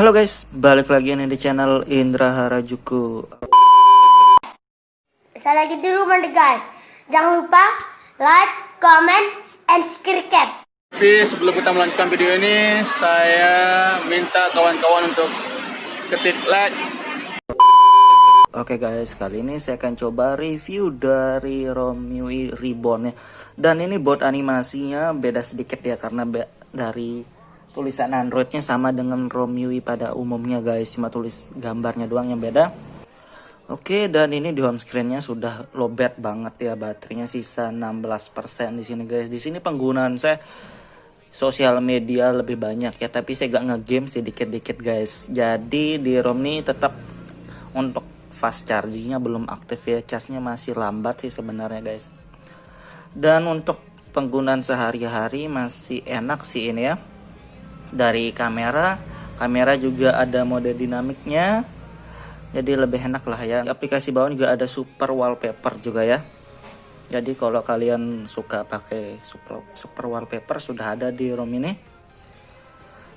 Halo guys, balik lagi nih di channel Indra Harajuku. Saya lagi di rumah nih guys. Jangan lupa like, comment, and subscribe. Tapi sebelum kita melanjutkan video ini, saya minta kawan-kawan untuk ketik like. Oke guys, kali ini saya akan coba review dari ROM MIUI Reborn ya. Dan ini bot animasinya beda sedikit ya, karena dari tulisan Androidnya sama dengan ROM MIUI pada umumnya guys, cuma tulis gambarnya doang yang beda. Oke, dan ini di home screen-nya sudah lowbat banget ya, baterainya sisa 16% di sini guys. Di sini penggunaan saya sosial media lebih banyak ya, tapi saya gak nge-game sedikit-dikit guys. Jadi di ROM ini tetap untuk fast chargingnya belum aktif ya, casnya masih lambat sih sebenarnya guys. Dan untuk penggunaan sehari-hari masih enak sih ini ya. Dari kamera juga ada mode dinamiknya, jadi lebih enak lah ya. Aplikasi bawah juga ada super wallpaper juga ya. Jadi kalau kalian suka pakai super wallpaper sudah ada di ROM ini.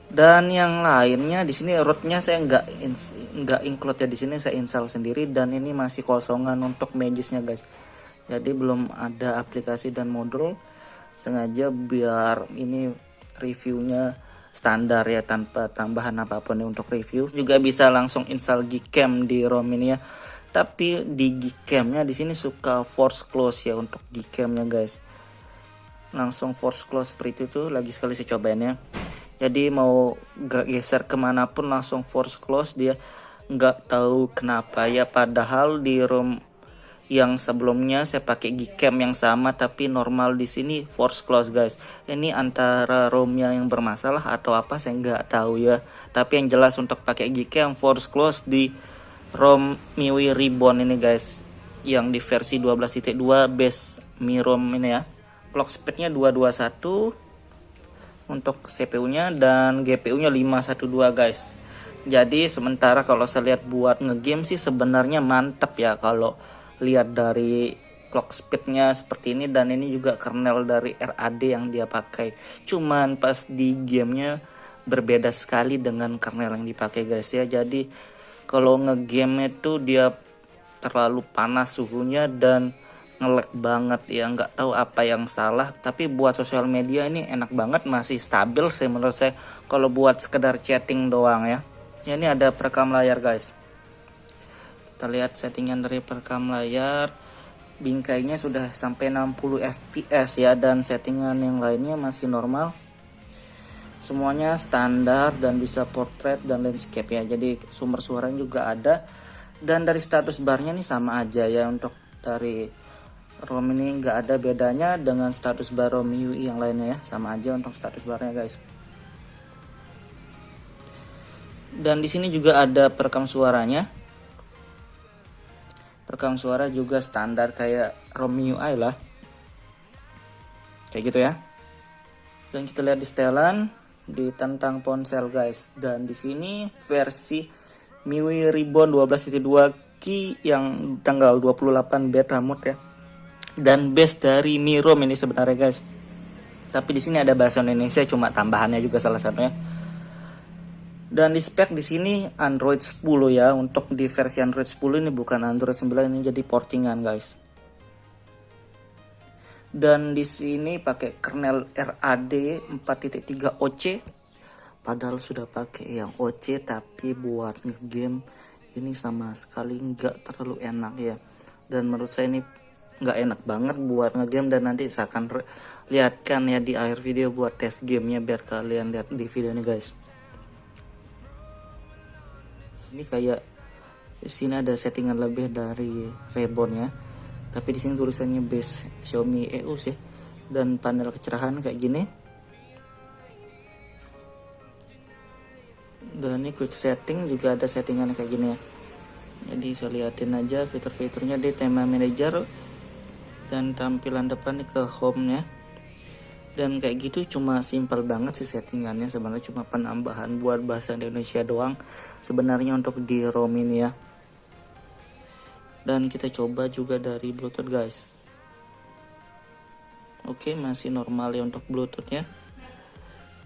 Dan yang lainnya di sini rootnya saya nggak include ya, di sini saya install sendiri. Dan ini masih kosongan untuk magisnya guys. Jadi belum ada aplikasi dan modul, sengaja biar ini reviewnya standar ya, tanpa tambahan apapun ya. Untuk review juga bisa langsung install Gcam di ROM ini ya. Tapi di Gcam-nya di sini suka force close ya untuk Gcam-nya guys. Langsung force close seperti itu tuh, lagi sekali saya cobain ya. Jadi mau gak geser kemanapun langsung force close, dia nggak tahu kenapa ya. Padahal di ROM yang sebelumnya saya pakai Gcam yang sama tapi normal, di sini force close guys. Ini antara ROM-nya yang bermasalah atau apa saya nggak tahu ya. Tapi yang jelas untuk pakai Gcam force close di ROM MIUI Reborn ini guys, yang di versi 12.2 base Mi ROM ini ya. Clock speednya 221 untuk CPU-nya, dan GPU-nya 512 guys. Jadi sementara kalau saya lihat buat ngegame sih sebenarnya mantap ya, kalau lihat dari clock speednya seperti ini. Dan ini juga kernel dari RAD yang dia pakai, cuman pas di gamenya berbeda sekali dengan kernel yang dipakai guys ya. Jadi kalau ngegame itu dia terlalu panas suhunya dan nge-lag banget ya, nggak tahu apa yang salah. Tapi buat sosial media ini enak banget, masih stabil sih menurut saya. Kalau buat sekedar chatting doang ya. Ini ada perekam layar guys. Kita lihat settingan dari perekam layar, bingkainya sudah sampai 60 fps ya, dan settingan yang lainnya masih normal. Semuanya standar dan bisa portrait dan landscape ya. Jadi sumber suaranya juga ada. Dan dari status barnya nih sama aja ya, untuk dari ROM ini nggak ada bedanya dengan status bar ROM MIUI yang lainnya ya, sama aja untuk status barnya guys. Dan di sini juga ada perekam suaranya. Perekam suara juga standar kayak ROM MIUI lah, kayak gitu ya. Dan kita lihat di setelan, di tentang ponsel guys. Dan di sini versi MIUI Reborn 12.2 key yang tanggal 28 beta mode ya. Dan base dari Mi ROM ini sebenarnya guys. Tapi di sini ada bahasa Indonesia, cuma tambahannya juga salah satunya. Dan di spek di sini Android 10 ya. Untuk di versi Android 10 ini bukan Android 9, ini jadi portingan guys. Dan di sini pakai kernel RAD 4.3 OC. Padahal sudah pakai yang OC, tapi buat ngegame ini sama sekali nggak terlalu enak ya. Dan menurut saya ini nggak enak banget buat ngegame. Dan nanti saya akan lihatkan ya di akhir video buat tes gamenya, biar kalian lihat di video ini guys. Ini kayak di sini ada settingan lebih dari Reborn ya, tapi di sini tulisannya base Xiaomi EOS ya. Dan panel kecerahan kayak gini. Dan ini quick setting juga ada settingan kayak gini ya. Jadi saya liatin aja fitur-fiturnya di tema manager, dan tampilan depan ke home nya. Dan kayak gitu, cuma simpel banget sih settingannya sebenarnya, cuma penambahan buat bahasa Indonesia doang sebenarnya untuk di ROM ini ya. Dan kita coba juga dari Bluetooth guys. Oke, masih normal ya untuk Bluetooth ya.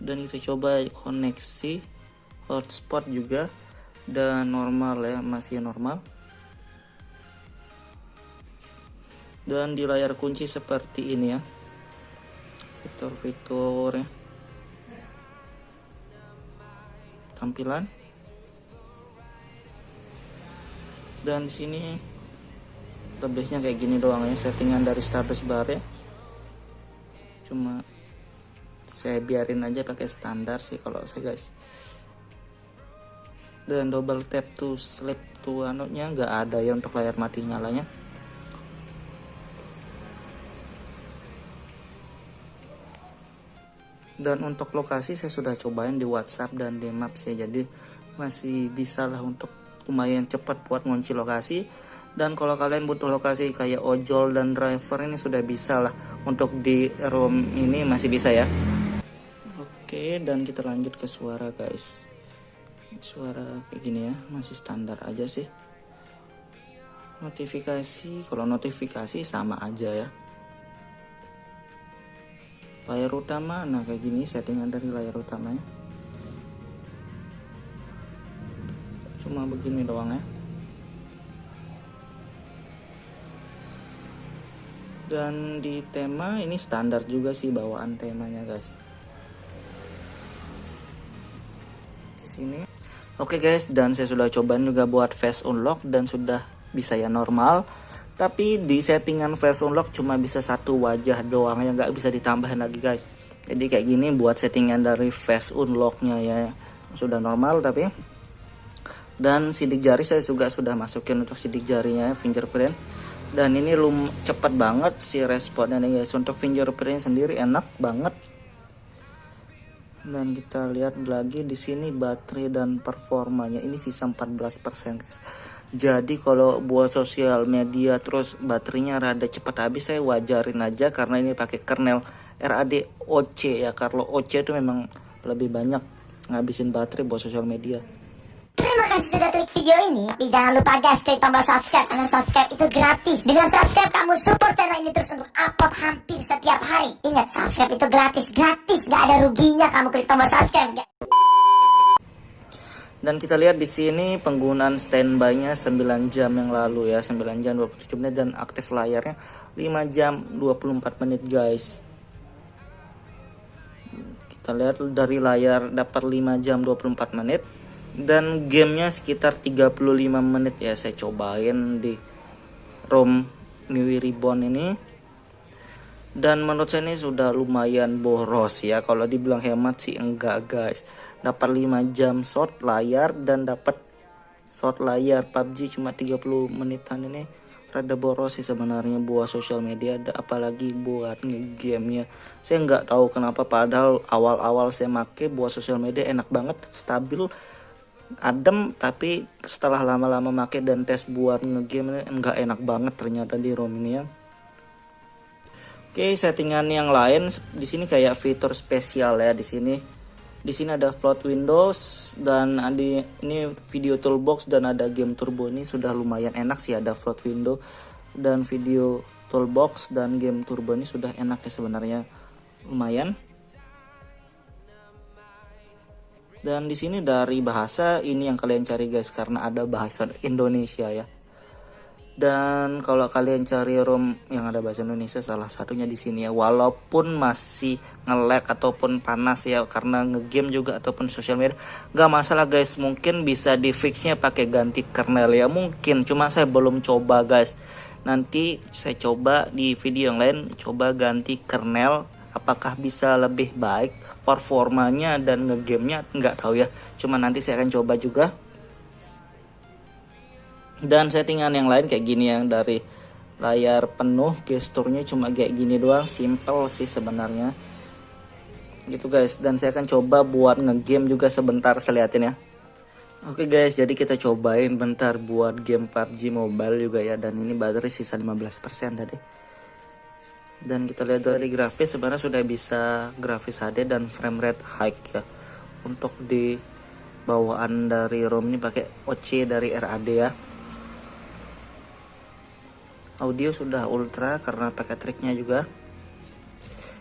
Dan kita coba koneksi hotspot juga, dan normal ya, masih normal. Dan di layar kunci seperti ini ya fitur-fiturnya, tampilan. Dan di sini lebihnya kayak gini doang ya, settingan dari status bar ya. Cuma saya biarin aja pakai standar sih kalau saya guys. Dan double tap to sleep tuh anunya nggak ada ya untuk layar mati nyalanya. Dan untuk lokasi saya sudah cobain di WhatsApp dan di Maps ya, jadi masih bisa lah untuk lumayan cepat buat ngunci lokasi. Dan kalau kalian butuh lokasi kayak ojol dan driver, ini sudah bisa lah untuk di ROM ini, masih bisa ya. Oke, dan kita lanjut ke suara guys. Suara kayak gini ya, masih standar aja sih. Notifikasi, kalau notifikasi sama aja ya. Layar utama, nah kayak gini settingan dari layar utamanya. Cuma begini doang ya. Dan di tema ini standar juga sih bawaan temanya guys. Di sini. Oke guys, dan saya sudah cobain juga buat face unlock dan sudah bisa ya normal. Tapi di settingan face unlock cuma bisa satu wajah doang ya, nggak bisa ditambahin lagi guys. Jadi kayak gini buat settingan dari face unlocknya ya, sudah normal tapi. Dan sidik jari saya juga sudah masukin untuk sidik jarinya fingerprint. Dan ini cepet banget si responnya nih guys. Untuk fingerprint sendiri enak banget. Dan kita lihat lagi di sini baterai dan performanya ini sisa 14% guys. Jadi kalau buat sosial media terus baterainya rada cepat habis, saya wajarin aja karena ini pakai kernel RAD OC ya. Kalau OC itu memang lebih banyak ngabisin baterai buat sosial media. Terima kasih sudah klik video ini. Tapi jangan lupa guys, klik tombol subscribe, karena subscribe itu gratis. Dengan subscribe kamu support channel ini terus untuk upload hampir setiap hari. Ingat, subscribe itu gratis, gak ada ruginya kamu klik tombol subscribe guys. Dan kita lihat di sini penggunaan standby-nya 9 jam yang lalu ya, 9 jam 27 menit, dan aktif layarnya 5 jam 24 menit guys. Kita lihat dari layar dapat 5 jam 24 menit dan gamenya sekitar 35 menit ya, saya cobain di ROM MIUI Reborn ini. Dan menurut saya ini sudah lumayan boros ya, kalau dibilang hemat sih enggak guys. Dapat 5 jam shot layar dan dapat shot layar PUBG cuma 30 menitan, ini rada boros sih sebenarnya buat sosial media, apalagi buat ngegame ya. Saya nggak tahu kenapa, padahal awal-awal saya make buat sosial media enak banget, stabil, adem, tapi setelah lama-lama make dan tes buat ngegame nggak enak banget ternyata di ROM ini ya. Oke, settingan yang lain di sini kayak fitur spesial ya di sini. Di sini ada float windows dan ada ini video toolbox dan ada game turbo. Ini sudah lumayan enak sih, ada float window dan video toolbox dan game turbo ini sudah enak ya sebenarnya, lumayan. Dan di sini dari bahasa ini yang kalian cari guys, karena ada bahasa Indonesia ya. Dan kalau kalian cari ROM yang ada bahasa Indonesia, salah satunya di sini ya. Walaupun masih nge-lag ataupun panas ya karena ngegame juga ataupun sosial media, nggak masalah guys. Mungkin bisa di fixnya pakai ganti kernel ya, mungkin. Cuma saya belum coba guys. Nanti saya coba di video yang lain, coba ganti kernel. Apakah bisa lebih baik performanya dan ngegamenya, nggak tahu ya. Cuma nanti saya akan coba juga. Dan settingan yang lain kayak gini, yang dari layar penuh gesturnya cuma kayak gini doang, simple sih sebenarnya gitu guys. Dan saya akan coba buat ngegame juga sebentar, saya liatin ya. Oke guys, jadi kita cobain bentar buat game PUBG Mobile juga ya. Dan ini baterai sisa 15% tadi. Dan kita lihat dari grafis, sebenarnya sudah bisa grafis HD dan frame rate high ya. Untuk di bawaan dari ROM ini pakai OC dari RAD ya. Audio sudah ultra karena pakai triknya juga.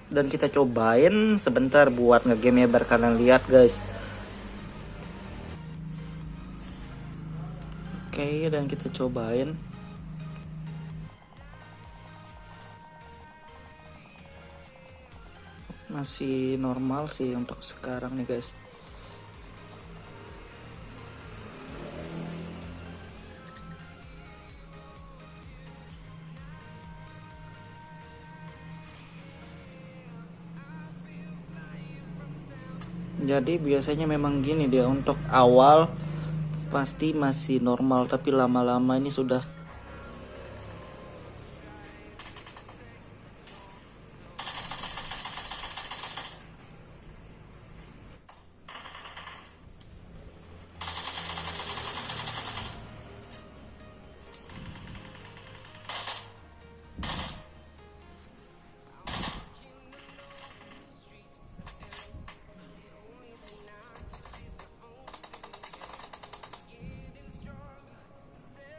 Dan kita cobain sebentar buat ngegame ya, biar kalian lihat guys. Oke, dan kita cobain. Masih normal sih untuk sekarang nih guys. Jadi biasanya memang gini dia, untuk awal pasti masih normal, tapi lama-lama ini sudah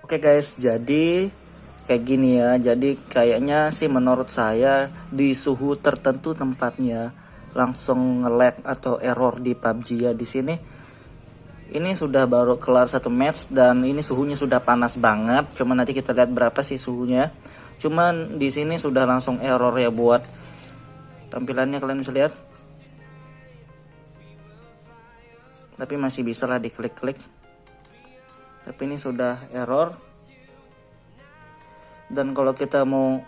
Oke guys, jadi kayak gini ya. Jadi kayaknya sih menurut saya di suhu tertentu tempatnya langsung nge-lag atau error di PUBG ya. Di sini ini sudah baru kelar satu match dan ini suhunya sudah panas banget. Cuma nanti kita lihat berapa sih suhunya. Cuman di sini sudah langsung error ya, buat tampilannya kalian bisa lihat. Tapi masih bisa lah diklik-klik. Tapi ini sudah error. Dan kalau kita mau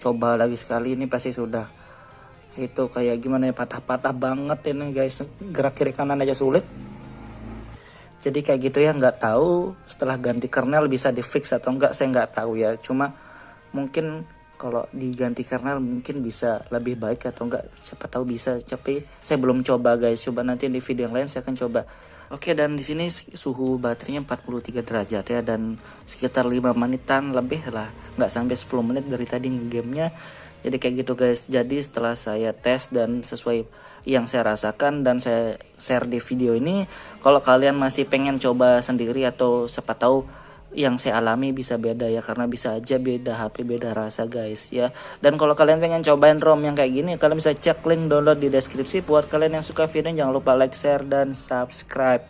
coba lagi sekali, ini pasti sudah itu kayak gimana ya, patah-patah banget ini guys. Gerak kiri kanan aja sulit. Jadi kayak gitu ya, nggak tahu setelah ganti kernel bisa di fix atau enggak, saya nggak tahu ya. Cuma mungkin kalau diganti kernel mungkin bisa lebih baik atau enggak, siapa tahu bisa. Tapi saya belum coba guys. Coba nanti di video yang lain saya akan coba. Oke, dan di sini suhu baterainya 43 derajat ya, dan sekitar 5 menitan lebih lah, nggak sampai 10 menit dari tadi gamenya. Jadi kayak gitu guys. Jadi setelah saya tes dan sesuai yang saya rasakan dan saya share di video ini, kalau kalian masih pengen coba sendiri atau siapa tahu yang saya alami bisa beda ya, karena bisa aja beda HP, beda rasa guys ya. Dan kalau kalian pengen cobain ROM yang kayak gini, kalian bisa cek link download di deskripsi. Buat kalian yang suka video, jangan lupa like, share, dan subscribe.